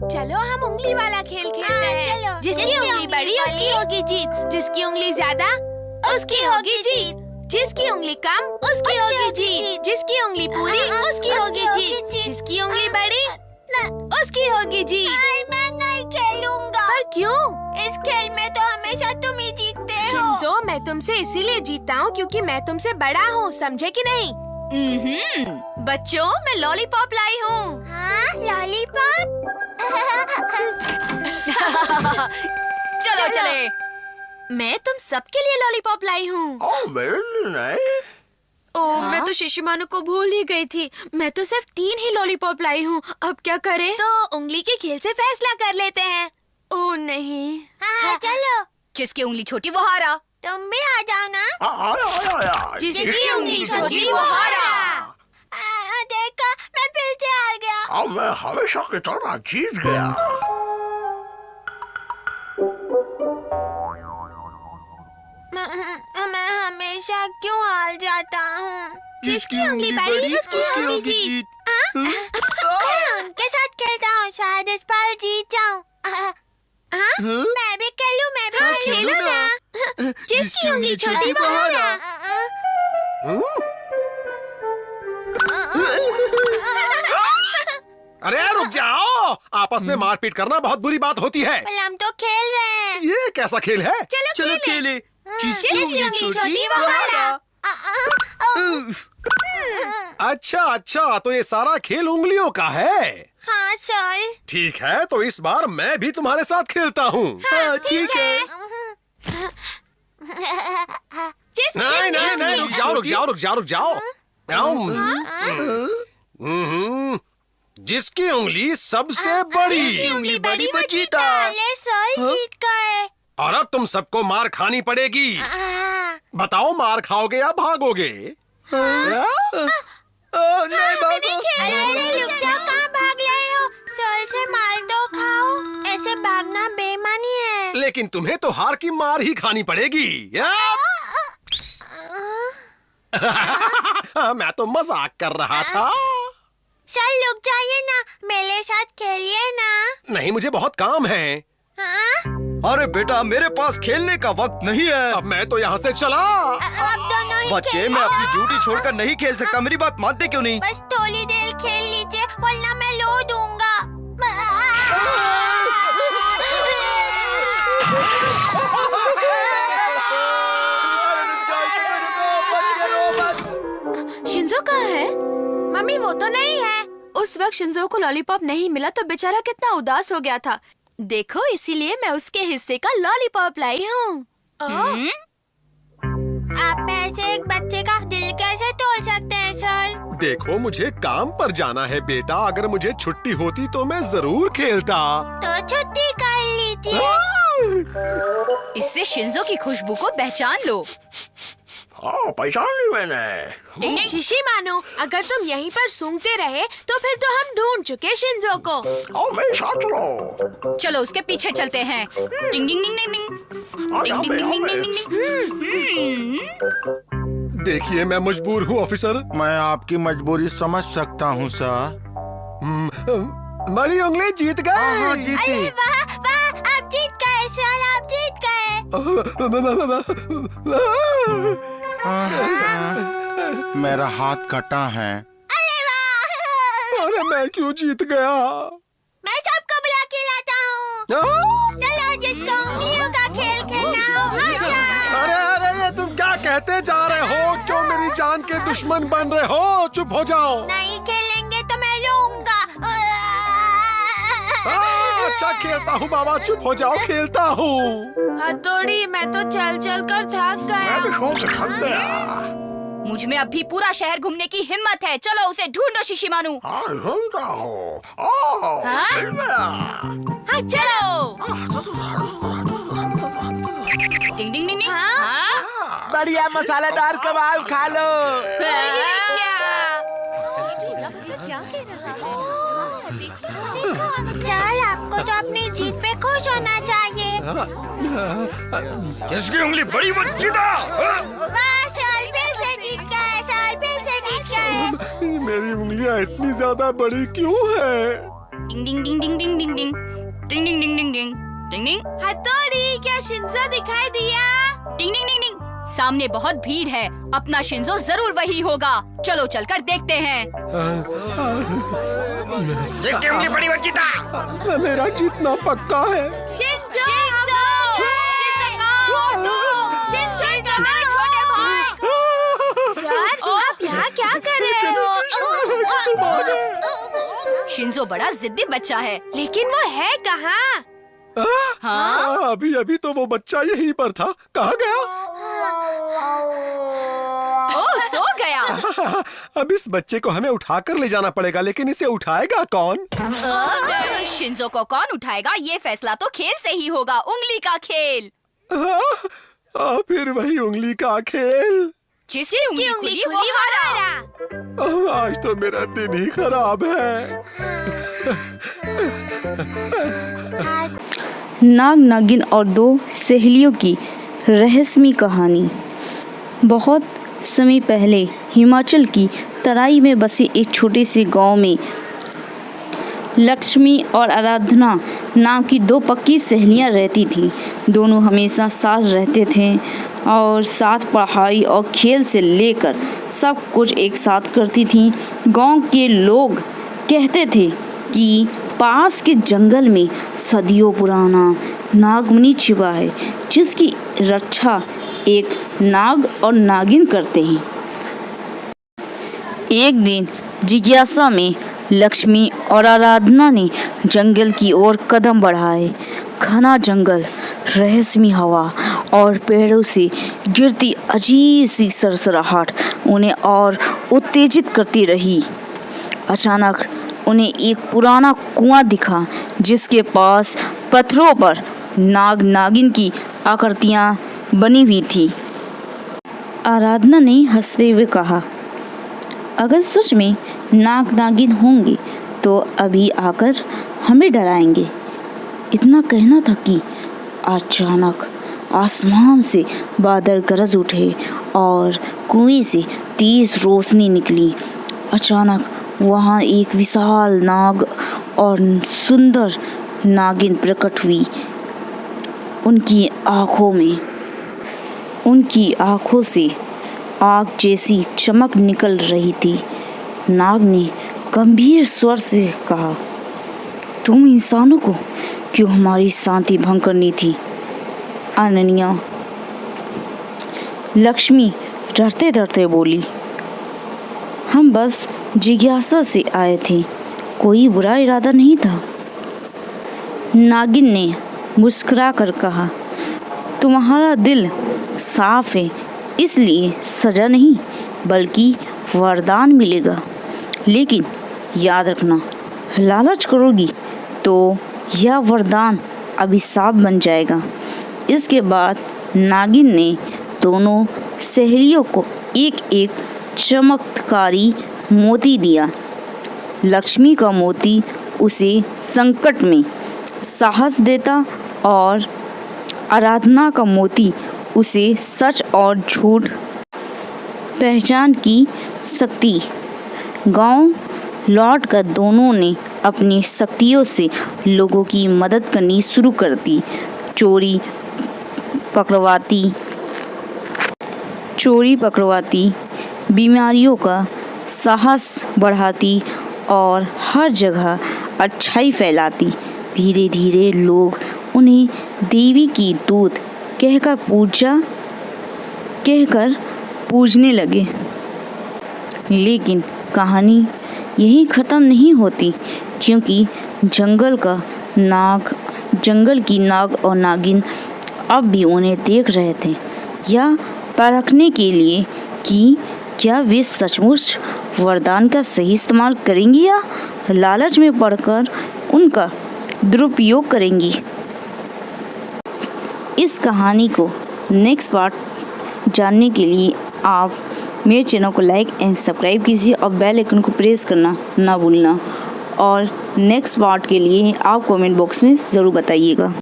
चलो हम उंगली वाला खेल खेलते हैं। जिसकी उंगली बड़ी उसकी होगी जीत, जिसकी उंगली ज्यादा उसकी होगी जीत, जिसकी उंगली कम उसकी होगी जीत, जिसकी उंगली पूरी उसकी होगी जीत, जिसकी उंगली बड़ी उसकी होगी जीत। मैं नहीं खेलूंगा। पर क्यों? इस खेल में तो हमेशा तुम ही जीतते हो। शिंजो, मैं तुमसे इसीलिए जीतता हूँ क्योंकि मैं तुमसे बड़ा हूँ, समझे कि नहीं? बच्चों, मैं लॉलीपॉप लाई हूँ। हाँ, लॉलीपॉप। चलो चले। मैं तुम सबके लिए लॉलीपॉप लाई हूँ। मैं तो शिशिमानु को भूल ही गई थी। मैं तो सिर्फ 3 ही लॉलीपॉप लाई हूँ। अब क्या करें? तो उंगली के खेल से फैसला कर लेते हैं। ओह नहीं। हाँ, चलो। जिसकी उंगली छोटी वो हारा। तुम भी आ जाओ ना। जिसकी उंगली छोटी वो हारा। देखा, मैं फिर से हार गया। मैं हमेशा की तरह जीत गया। मैं हमेशा क्यों हार जाता हूँ? जिसकी उंगली बड़ी उसकी होगी जीत। उनके साथ खेलता हूँ, शायद इस बार जीत जाऊँ। मैं भी खेलूं, मैं भी खेलो ना। जिसकी उंगली छोटी वो हारा। अरे रुक जाओ, आपस में मारपीट करना बहुत बुरी बात होती है। हम तो खेल रहे हैं। ये कैसा खेल है? चलो खेले। जिसकी उंगली छोटी वो हारा। अच्छा, तो ये सारा खेल उंगलियों का है। हाँ सर। ठीक है, तो इस बार मैं भी तुम्हारे साथ खेलता हूँ। हाँ, ठीक है। नहीं, रुक जाओ। जिसकी उंगली सबसे बड़ी। उंगली बड़ी वो जीता। सर जीत गए। और अब तुम सबको मार खानी पड़ेगी। बताओ, मार खाओगे या भागोगे? नहीं भागो। अरे रुक जाओ, कहाँ भाग रहे हो? सर से मार दो, खाओ। ऐसे भागना बेईमानी है। लेकिन तुम्हें तो हार की मार ही खानी पड़ेगी। मैं तो मजाक कर रहा था। सर रुक जाइए ना, मेरे साथ खेलिए ना। नहीं, मुझे बहुत काम है। अरे बेटा, मेरे पास खेलने का वक्त नहीं है। अब मैं तो यहाँ से चला। अब दोनों ही बच्चे, खेलो। मैं अपनी ड्यूटी छोड़कर नहीं खेल सकता। मेरी बात मानते क्यों नहीं? बस थोड़ी देर खेल लीजिए, वरना मैं लो दूंगा। शिंजो कहाँ है? मम्मी, वो तो नहीं है। उस वक्त शिंजो को लॉलीपॉप नहीं मिला तो बेचारा कितना उदास हो गया था। देखो, इसीलिए मैं उसके हिस्से का लॉलीपॉप लाई हूँ। आप ऐसे एक बच्चे का दिल कैसे तोड़ सकते हैं सर? देखो, मुझे काम पर जाना है बेटा। अगर मुझे छुट्टी होती तो मैं जरूर खेलता। तो छुट्टी कर लीजिए। इससे शिंजो की खुशबू को पहचान लो। पहचान ली मैंने। शिशिमानु, अगर तुम यहीं पर सूंघते रहे तो फिर तो हम ढूंढ चुके शिंजो को। मेरे साथ चलो। चलो उसके पीछे चलते हैं। टिंग डिंग डिंग डिंग डिंग डिंग डिंग डिंग डिंग डिंग। देखिए, मैं मजबूर हूँ ऑफिसर। मैं आपकी मजबूरी समझ सकता हूँ सर। बड़ी उंगली जीत गई। हाँ, जीती। अरे वाह वाह, आप जीत गए सर, आप जीत गए। मेरा हाथ कटा है। अरे वाह। अरे मैं क्यों जीत गया? मैं सबको बुला के लाता हूँ। चलो, जिसको उंगलियों का खेल खेलना हो आ जाओ। अरे, ये तुम क्या कहते जा रहे हो? क्यों मेरी जान के दुश्मन बन रहे हो? चुप हो जाओ। नहीं खेलेंगे तो मैं लूंगा। अच्छा खेलता हूँ बाबा, चुप हो जाओ, खेलता हूँ। हथौड़ी, मैं तो चल चल कर थक गया। मैं भी सो के थक गया। मुझ में अभी पूरा शहर घूमने की हिम्मत है। चलो उसे ढूंढो शिशिमानु। ढूंढता हूँ। हाँ? मिल गया। हाँ, चलो। डिंग डिंग डिंग डिंग। हाँ? बढ़िया मसालेदार कबाब खा लो। क्या कह रहा है? चल, आपको तो अपनी जीत पे खुश होना चाहिए। जिसकी उंगली बड़ी वो जीता। वाह, साल फिर से जीत गए, साल फिर से जीत गए। मेरी उंगलियां इतनी ज्यादा बड़ी क्यों है? डिंग डिंग डिंग डिंग डिंग डिंग डिंग डिंग डिंग डिंग डिंग डिंग डिंग डिंग हथौड़ी, क्या शिंजो दिखाई दिया? डिंग डिंग डिंग डिंग। सामने बहुत भीड़ है, अपना शिंजो जरूर वही होगा। चलो चलकर देखते हैं। जिसकी उंगली बड़ी वो जीता। मेरा जीतना पक्का है। शिंजो, शिंजो, शिंजो मेरे छोटे भाई। सर, आप यहाँ क्या कर रहे हो? शिंजो बड़ा जिद्दी बच्चा है। लेकिन वो है कहाँ? हाँ? अभी अभी तो वो बच्चा यहीं पर था, कहाँ गया? ओ, सो गया। अब इस बच्चे को हमें उठाकर ले जाना पड़ेगा, लेकिन इसे उठाएगा कौन? शिंजो को कौन उठाएगा, ये फैसला तो खेल से ही होगा। उंगली का खेल। फिर वही उंगली का खेल। जिसकी उंगली खुली वो हारा। आज तो मेरा दिन ही खराब है। नाग नागिन और दो सहेलियों की रहस्यमयी कहानी। बहुत समय पहले हिमाचल की तराई में बसे एक छोटे से गांव में लक्ष्मी और आराधना नाम की दो पक्की सहेलियां रहती थीं। दोनों हमेशा साथ रहते थे और साथ पढ़ाई और खेल से लेकर सब कुछ एक साथ करती थीं। गांव के लोग कहते थे कि पास के जंगल में सदियों पुराना नागमणि छिपा है, जिसकी रक्षा एक नाग और नागिन करते हैं। एक दिन जिज्ञासा में लक्ष्मी और आराधना ने जंगल की ओर कदम बढ़ाए। घना जंगल, रहस्यमयी हवा और पेड़ों से गिरती अजीब सी सरसराहट उन्हें और उत्तेजित करती रही। अचानक उन्हें एक पुराना कुआं दिखा, जिसके पास पत्थरों पर नाग नागिन की आकृतियां बनी हुई थी। आराधना ने हंसते हुए कहा, अगर सच में नाग नागिन होंगे तो अभी आकर हमें डराएंगे। इतना कहना था कि अचानक आसमान से बादल गरज उठे और कुएं से तेज रोशनी निकली। अचानक वहाँ एक विशाल नाग और सुंदर नागिन प्रकट हुई। उनकी आँखों से आग जैसी चमक निकल रही थी। नाग ने गंभीर स्वर से कहा, तुम इंसानों को क्यों हमारी शांति भंग करनी थी? अनन्या। लक्ष्मी डरते डरते बोली, हम बस जिज्ञासा से आए थे, कोई बुरा इरादा नहीं था। नागिन ने मुस्कुरा कर कहा, तुम्हारा दिल साफ है, इसलिए सजा नहीं बल्कि वरदान मिलेगा। लेकिन याद रखना, लालच करोगी तो यह वरदान अभिशाप बन जाएगा। इसके बाद नागिन ने दोनों सहेलियों को एक एक चमत्कारी मोती दिया। लक्ष्मी का मोती उसे संकट में साहस देता और आराधना का मोती उसे सच और झूठ पहचान की शक्ति। गांव लौटकर दोनों ने अपनी शक्तियों से लोगों की मदद करनी शुरू कर दी। चोरी पकड़वाती, बीमारियों का साहस बढ़ाती और हर जगह अच्छाई फैलाती। धीरे धीरे लोग उन्हें देवी की दूत कहकर पूजने लगे। लेकिन कहानी यहीं ख़त्म नहीं होती, क्योंकि जंगल की नाग और नागिन अब भी उन्हें देख रहे थे, या परखने के लिए कि क्या वे सचमुच वरदान का सही इस्तेमाल करेंगी या लालच में पड़कर उनका दुरुपयोग करेंगी। इस कहानी को नेक्स्ट पार्ट जानने के लिए आप मेरे चैनल को लाइक एंड सब्सक्राइब कीजिए और बेल आइकन को प्रेस करना ना भूलना। और नेक्स्ट पार्ट के लिए आप कमेंट बॉक्स में ज़रूर बताइएगा।